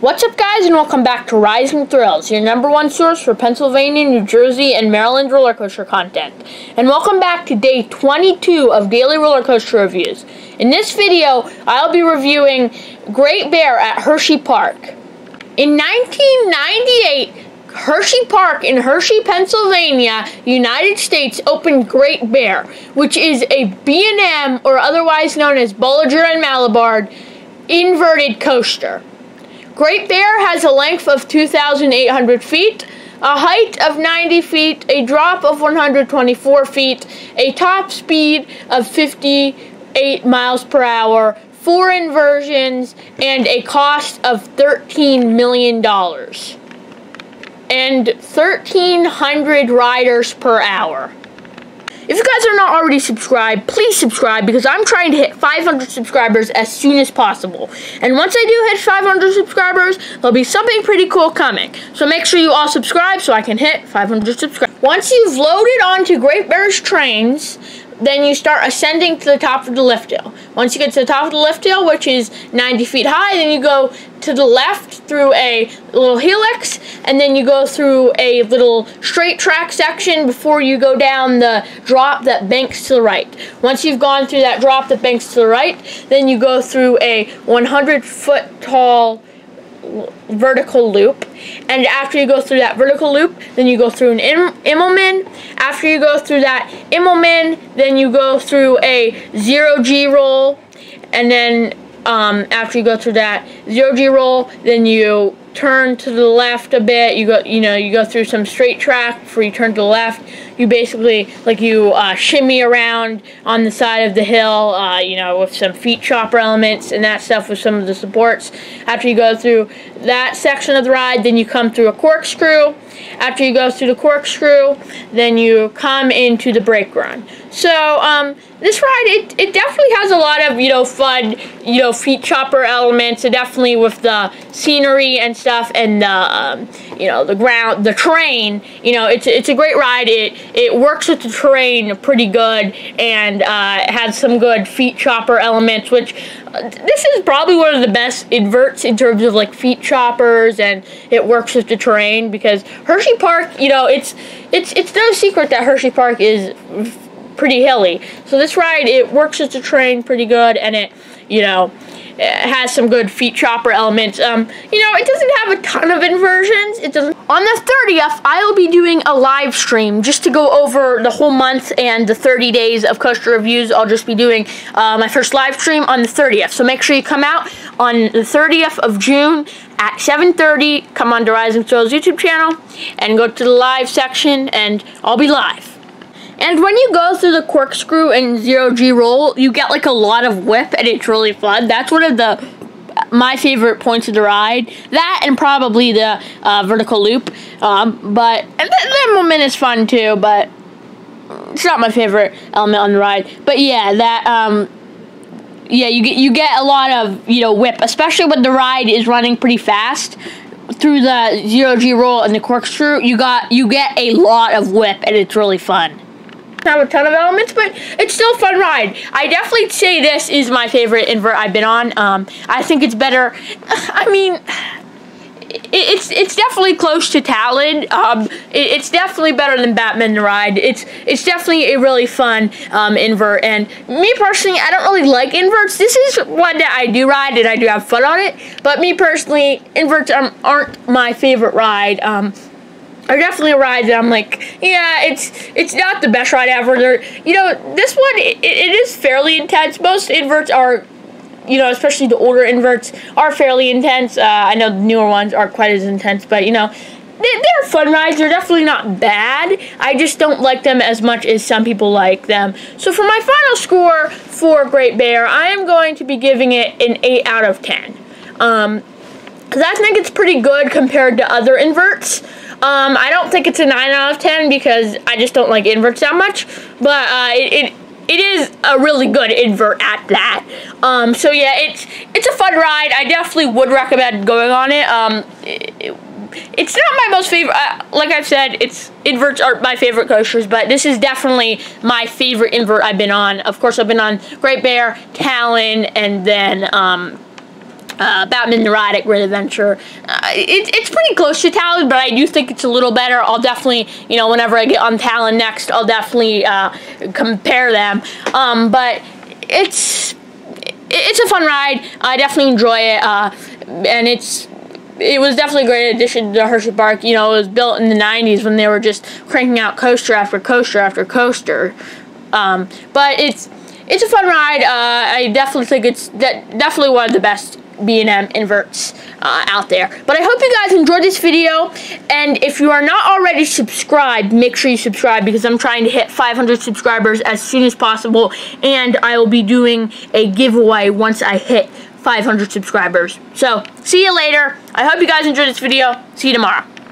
What's up, guys, and welcome back to Rising Thrills, your #1 source for Pennsylvania, New Jersey, and Maryland roller coaster content. And welcome back to day 22 of daily roller coaster reviews. In this video, I'll be reviewing Great Bear at Hersheypark. In 1998, Hersheypark in Hershey, Pennsylvania, United States opened Great Bear, which is a B&M, or otherwise known as Bollinger and Malibard, inverted coaster. Great Bear has a length of 2,800 feet, a height of 90 feet, a drop of 124 feet, a top speed of 58 miles per hour, 4 inversions, and a cost of $13 million. And 1,300 riders per hour. If you guys are not already subscribed, please subscribe, because I'm trying to hit 500 subscribers as soon as possible. And once I do hit 500 subscribers, there'll be something pretty cool coming. So make sure you all subscribe so I can hit 500 subscribers. Once you've loaded onto Great Bear's trains, then you start ascending to the top of the lift hill. Once you get to the top of the lift hill, which is 90 feet high, then you go to the left through a little helix, and then you go through a little straight track section before you go down the drop that banks to the right. Once you've gone through that drop that banks to the right, then you go through a 100-foot tall vertical loop, and after you go through that vertical loop, then you go through an Immelman. After you go through that Immelman, then you go through a 0G roll, and then after you go through that 0G roll, then you turn to the left a bit. You go through some straight track before you turn to the left. You basically, shimmy around on the side of the hill, with some feet chopper elements and that stuff with some of the supports. After you go through that section of the ride, then you come through a corkscrew. After you go through the corkscrew, then you come into the brake run. So, this ride, it definitely has a lot of, fun, feet chopper elements, definitely with the scenery and stuff, and the, the ground, the terrain. It's a great ride. It works with the terrain pretty good, and has some good feet chopper elements, which this is probably one of the best inverts in terms of feet choppers, and it works with the terrain, because Hersheypark, it's no secret that Hersheypark is pretty hilly. So this ride, it works with the terrain pretty good, and it has some good feet chopper elements. It doesn't have a ton of inversions. It doesn't. On the 30th, I'll be doing a live stream just to go over the whole month and the 30 days of coaster reviews. I'll just be doing my first live stream on the 30th. So make sure you come out on the 30th of June at 7:30. Come on to Rising Thrills YouTube channel and go to the live section, and I'll be live. And when you go through the corkscrew and 0G roll, you get a lot of whip, and it's really fun. That's one of my favorite points of the ride. That and probably the vertical loop. But that moment is fun too, but it's not my favorite element on the ride. But yeah, that you get a lot of whip, especially when the ride is running pretty fast. Through the 0G roll and the corkscrew, you get a lot of whip, and it's really fun. Have a ton of elements, but it's still a fun ride. I definitely say this is my favorite invert I've been on. I think it's better. I mean, it's definitely close to Talon. It's definitely better than Batman the Ride. It's definitely a really fun invert. And me personally, I don't really like inverts. This is one that I do ride, and I do have fun on it. But me personally, inverts aren't my favorite ride. Are definitely a ride that I'm it's not the best ride ever. This one, it is fairly intense. Most inverts are, especially the older inverts, are fairly intense. I know the newer ones aren't quite as intense, but, they're fun rides. They're definitely not bad. I just don't like them as much as some people like them. So for my final score for Great Bear, I am going to be giving it an 8 out of 10. Because I think it's pretty good compared to other inverts. I don't think it's a 9 out of 10 because I just don't like inverts that much, but it is a really good invert at that. So yeah, it's a fun ride. I definitely would recommend going on it. It's not my most favorite. Like I've said, inverts aren't my favorite coasters, but this is definitely my favorite invert I've been on. Of course, I've been on Great Bear, Talon, and then Batman Neurotic Grid Adventure. It's pretty close to Talon, but I do think it's a little better. I'll definitely, you know, whenever I get on Talon next, I'll definitely compare them. But it's a fun ride. I definitely enjoy it, and it was definitely a great addition to Hersheypark. You know, it was built in the 90s when they were just cranking out coaster after coaster after coaster. But it's a fun ride. I definitely think it's definitely one of the best B&M inverts out there. But I hope you guys enjoyed this video, and if you are not already subscribed, make sure you subscribe, because I'm trying to hit 500 subscribers as soon as possible, and I will be doing a giveaway once I hit 500 subscribers. So, see you later. I hope you guys enjoyed this video. See you tomorrow.